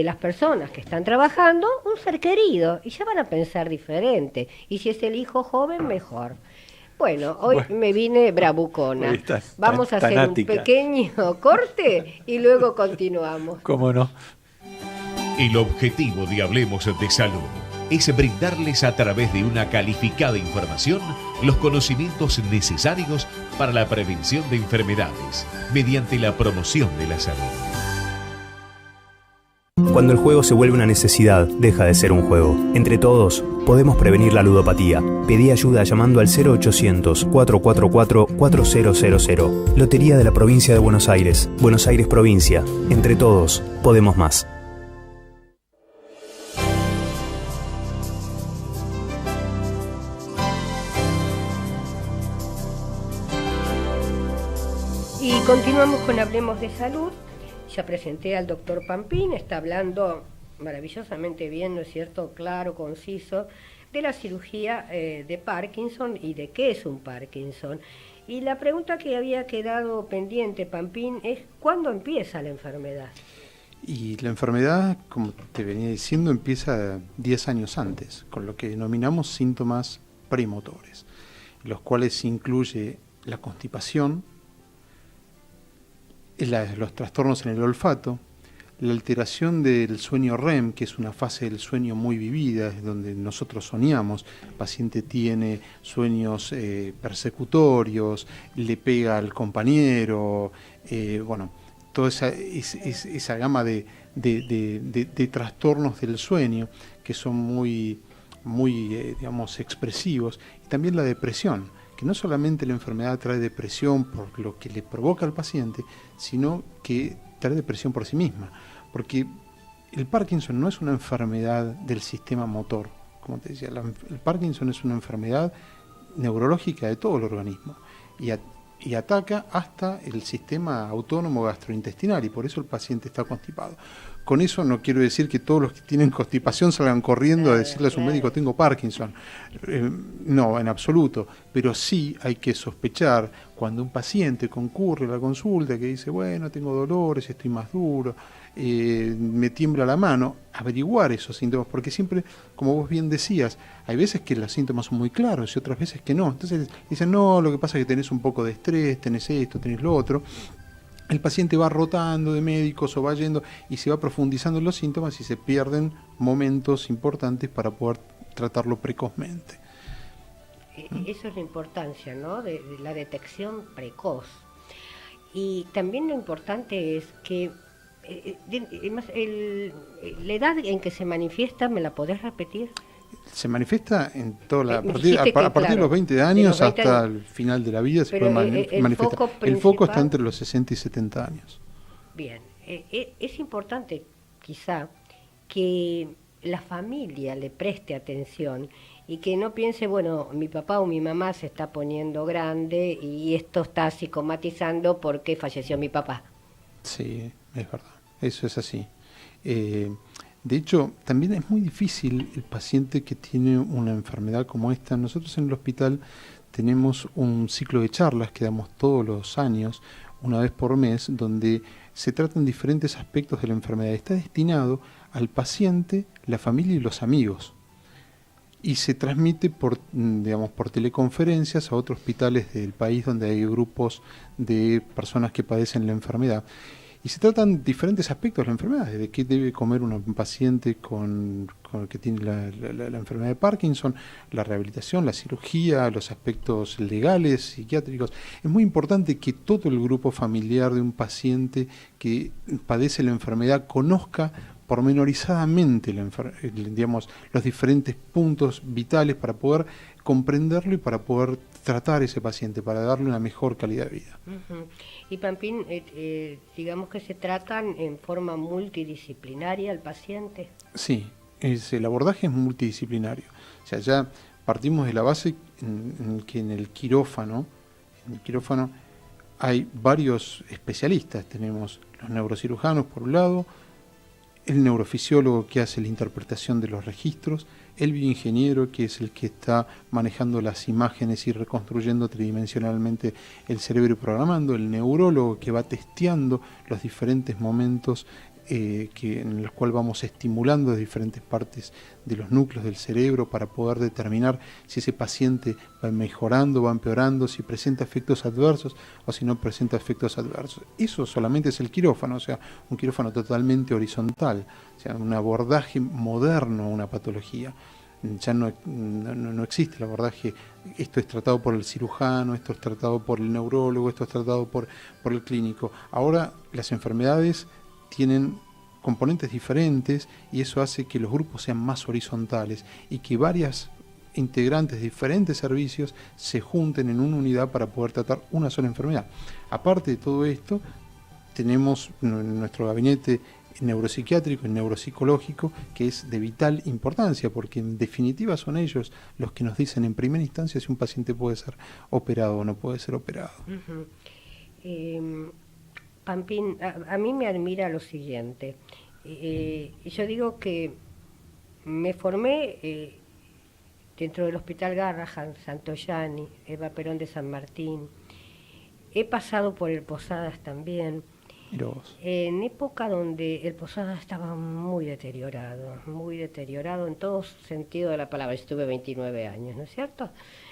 las personas que están trabajando un ser querido, y ya van a pensar diferente. Y si es el hijo joven, mejor. Bueno, hoy me vine bravucona. Hoy estás Vamos a hacer tanática. un pequeño corte y luego continuamos. ¿Cómo no? El objetivo de Hablemos de Salud es brindarles a través de una calificada información los conocimientos necesarios para la prevención de enfermedades mediante la promoción de la salud. Cuando el juego se vuelve una necesidad, deja de ser un juego. Entre todos, podemos prevenir la ludopatía. Pedí ayuda llamando al 0800-444-4000. Lotería de la Provincia de Buenos Aires. Buenos Aires Provincia. Entre todos, podemos más. Y continuamos con Hablemos de Salud. Ya presenté al doctor Pampín, está hablando maravillosamente bien, ¿no es cierto?, claro, conciso, de la cirugía de Parkinson y de qué es un Parkinson. Y la pregunta que había quedado pendiente, Pampín, es ¿cuándo empieza la enfermedad? Y la enfermedad, como te venía diciendo, empieza 10 años antes, con lo que denominamos síntomas premotores, los cuales incluye la constipación, los trastornos en el olfato, la alteración del sueño REM, que es una fase del sueño muy vivida, es donde nosotros soñamos. El paciente tiene sueños persecutorios, le pega al compañero, toda esa gama de trastornos del sueño que son muy digamos, expresivos. Y también la depresión, que no solamente la enfermedad trae depresión por lo que le provoca al paciente, sino que trae depresión por sí misma, porque el Parkinson no es una enfermedad del sistema motor, como te decía, el Parkinson es una enfermedad neurológica de todo el organismo y ataca hasta el sistema autónomo gastrointestinal, y por eso el paciente está constipado. Con eso no quiero decir que todos los que tienen constipación salgan corriendo a decirle a su médico tengo Parkinson. No, en absoluto. Pero sí hay que sospechar cuando un paciente concurre a la consulta que dice, bueno, tengo dolores, estoy más duro, me tiembla la mano, averiguar esos síntomas, porque siempre, como vos bien decías, hay veces que los síntomas son muy claros y otras veces que no. Entonces dicen, no, lo que pasa es que tenés un poco de estrés, tenés esto, tenés lo otro. El paciente va rotando de médicos o va yendo y se va profundizando en los síntomas y se pierden momentos importantes para poder tratarlo precozmente. Eso es la importancia, ¿no? de la detección precoz. Y también lo importante es que la edad en que se manifiesta, ¿me la podés repetir? Se manifiesta en toda a partir de los 20 años hasta el final de la vida se puede manifestar. El foco está entre los 60 y 70 años. Bien, es importante quizá que la familia le preste atención y que no piense, bueno, mi papá o mi mamá se está poniendo grande y esto está psicomatizando porque falleció mi papá. Sí, es verdad, eso es así. De hecho, también es muy difícil el paciente que tiene una enfermedad como esta. Nosotros en el hospital tenemos un ciclo de charlas que damos todos los años, una vez por mes, donde se tratan diferentes aspectos de la enfermedad. Está destinado al paciente, la familia y los amigos. Y se transmite por teleconferencias a otros hospitales del país donde hay grupos de personas que padecen la enfermedad. Y se tratan diferentes aspectos de la enfermedad, de qué debe comer un paciente con que tiene la enfermedad de Parkinson, la rehabilitación, la cirugía, los aspectos legales, psiquiátricos. Es muy importante que todo el grupo familiar de un paciente que padece la enfermedad conozca pormenorizadamente los diferentes puntos vitales para poder comprenderlo y para poder tratar a ese paciente, para darle una mejor calidad de vida. Y Pampín, digamos que se tratan en forma multidisciplinaria al paciente. Sí, el abordaje es multidisciplinario. O sea, ya partimos de la base en que en el quirófano hay varios especialistas. Tenemos los neurocirujanos por un lado, el neurofisiólogo que hace la interpretación de los registros, el bioingeniero que es el que está manejando las imágenes y reconstruyendo tridimensionalmente el cerebro y programando, el neurólogo que va testeando los diferentes momentos en los cuales vamos estimulando diferentes partes de los núcleos del cerebro para poder determinar si ese paciente va mejorando, va empeorando, si presenta efectos adversos o si no presenta efectos adversos. Eso solamente es el quirófano, o sea, un quirófano totalmente horizontal, o sea, un abordaje moderno a una patología. Ya no existe el abordaje, esto es tratado por el cirujano, esto es tratado por el neurólogo, esto es tratado por el clínico. Ahora las enfermedades tienen componentes diferentes y eso hace que los grupos sean más horizontales y que varias integrantes de diferentes servicios se junten en una unidad para poder tratar una sola enfermedad. Aparte de todo esto, tenemos en nuestro gabinete neuropsiquiátrico y neuropsicológico, que es de vital importancia, porque en definitiva son ellos los que nos dicen en primera instancia si un paciente puede ser operado o no puede ser operado. Pampín, a mí me admira lo siguiente. Yo digo que me formé dentro del Hospital Garrahan, Santoyani, Eva Perón de San Martín. He pasado por el Posadas también. En época donde el Posadas estaba muy deteriorado en todo sentido de la palabra. Estuve 29 años, ¿no es cierto?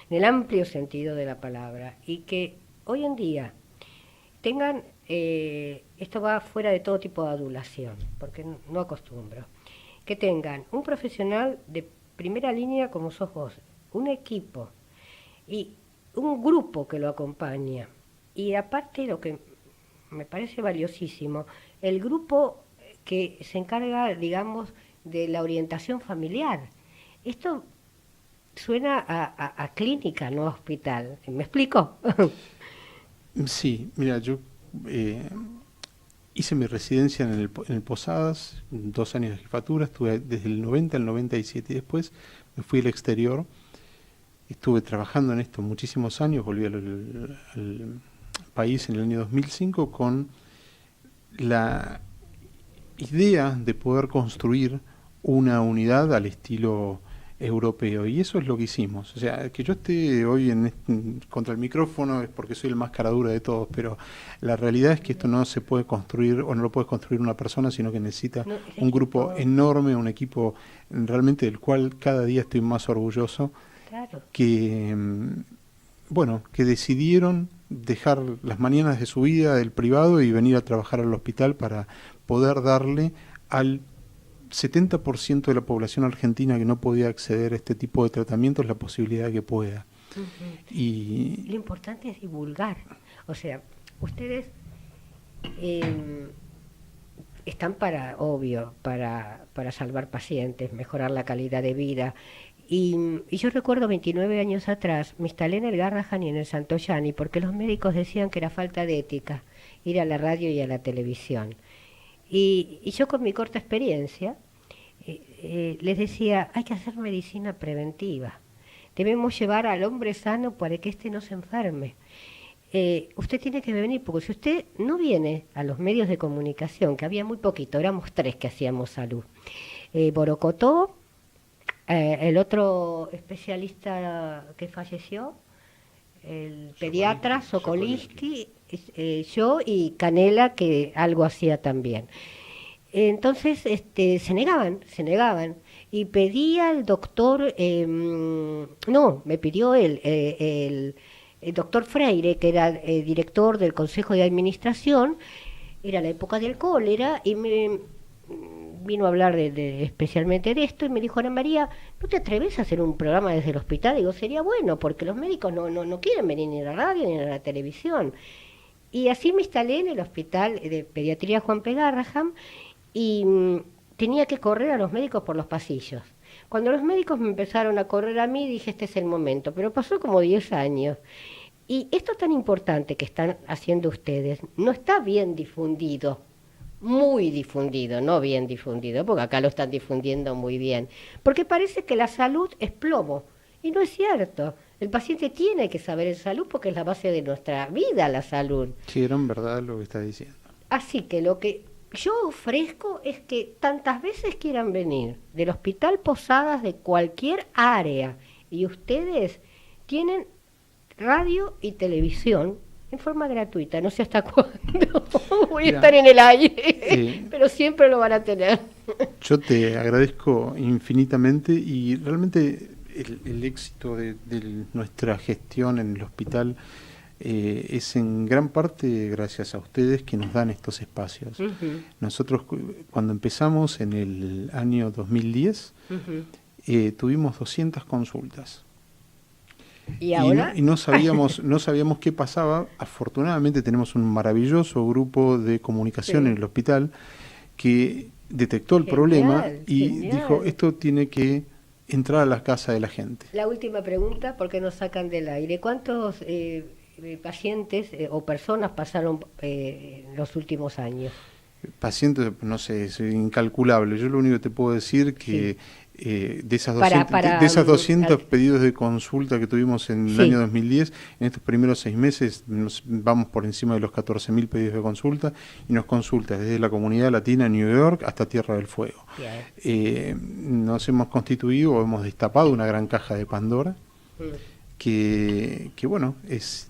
En el amplio sentido de la palabra. Y que hoy en día tengan esto va fuera de todo tipo de adulación, porque no acostumbro, que tengan un profesional de primera línea como sos vos, un equipo y un grupo que lo acompaña. Y aparte, lo que me parece valiosísimo, el grupo que se encarga, digamos, de la orientación familiar. Esto suena a clínica, no a hospital. ¿Me explico? Sí, mira, yo hice mi residencia en el Posadas, 2 años de jefatura, estuve desde el 90 al 97 y después me fui al exterior. Estuve trabajando en esto muchísimos años, volví al país en el año 2005 con la idea de poder construir una unidad al estilo europeo, y eso es lo que hicimos. O sea, que yo esté hoy contra el micrófono es porque soy el más caradura de todos, pero la realidad es que esto no se puede construir, o no lo puede construir una persona, sino que necesita un grupo enorme, un equipo realmente del cual cada día estoy más orgulloso. Claro. Que decidieron dejar las mañanas de su vida del privado y venir a trabajar al hospital para poder darle al 70% de la población argentina que no podía acceder a este tipo de tratamientos la posibilidad de que pueda. Y lo importante es divulgar. O sea, ustedes están para salvar pacientes, mejorar la calidad de vida. Y yo recuerdo 29 años atrás, me instalé en el Garrahan y en el Santoyani porque los médicos decían que era falta de ética ir a la radio y a la televisión. Y yo con mi corta experiencia les decía, hay que hacer medicina preventiva. Debemos llevar al hombre sano para que éste no se enferme. Usted tiene que venir, porque si usted no viene a los medios de comunicación, que había muy poquito, éramos 3 que hacíamos salud. Borocotó, el otro especialista que falleció, el pediatra Sokolinsky, yo y Canela, que algo hacía también. Entonces se negaban. Y pedía el doctor, me pidió el doctor Freire, que era director del Consejo de Administración, era la época del cólera, y me vino a hablar especialmente de esto, y me dijo, Ana María, ¿no te atreves a hacer un programa desde el hospital? Digo, sería bueno, porque los médicos no quieren venir ni a la radio ni a la televisión. Y así me instalé en el Hospital de Pediatría Juan P. Garrahan, y tenía que correr a los médicos por los pasillos. Cuando los médicos me empezaron a correr a mí, dije, este es el momento, pero pasó como 10 años. Y esto tan importante que están haciendo ustedes no está bien difundido, muy difundido, no bien difundido, porque acá lo están difundiendo muy bien, porque parece que la salud es plomo, y no es cierto. El paciente tiene que saber en salud porque es la base de nuestra vida, la salud. Sí, era en verdad lo que está diciendo. Así que lo que yo ofrezco es que tantas veces quieran venir del Hospital Posadas, de cualquier área, y ustedes tienen radio y televisión en forma gratuita, no sé hasta cuándo voy a estar en el aire, pero siempre lo van a tener. Yo te agradezco infinitamente, y realmente el éxito de nuestra gestión en el hospital es en gran parte gracias a ustedes que nos dan estos espacios. Nosotros cuando empezamos en el año 2010 tuvimos 200 consultas. ¿Y ahora? Y no sabíamos qué pasaba. Afortunadamente tenemos un maravilloso grupo de comunicación en el hospital que detectó el problema y dijo, esto tiene que entrar a la casa de la gente. La última pregunta, porque nos sacan del aire. ¿Cuántos pacientes o personas pasaron los últimos años? Pacientes, no sé, es incalculable. Yo lo único que te puedo decir que de esas 200 pedidos de consulta que tuvimos en el año 2010, en estos primeros 6 meses nos vamos por encima de los 14.000 pedidos de consulta, y nos consulta desde la comunidad latina en New York hasta Tierra del Fuego. Nos hemos constituido o hemos destapado una gran caja de Pandora que bueno, es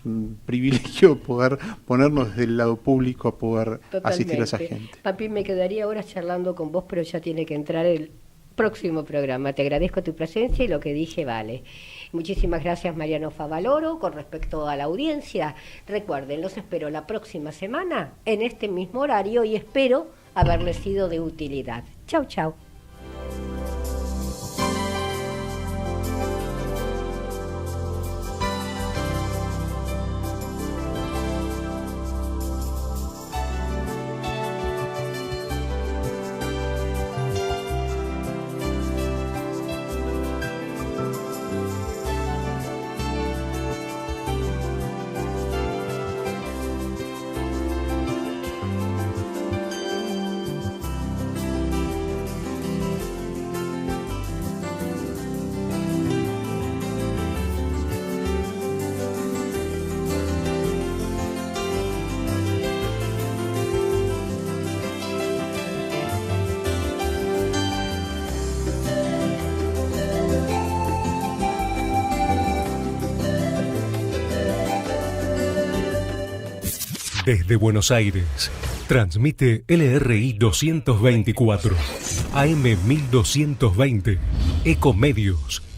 un privilegio poder ponernos desde el lado público a poder asistir a esa gente. Papi, me quedaría horas charlando con vos, pero ya tiene que entrar el próximo programa. Te agradezco tu presencia y lo que dije vale. Muchísimas gracias, Mariano Favaloro. Con respecto a la audiencia, recuerden, los espero la próxima semana en este mismo horario y espero haberles sido de utilidad. Chau, chau. Desde Buenos Aires, transmite LRI 224, AM 1220, Ecomedios.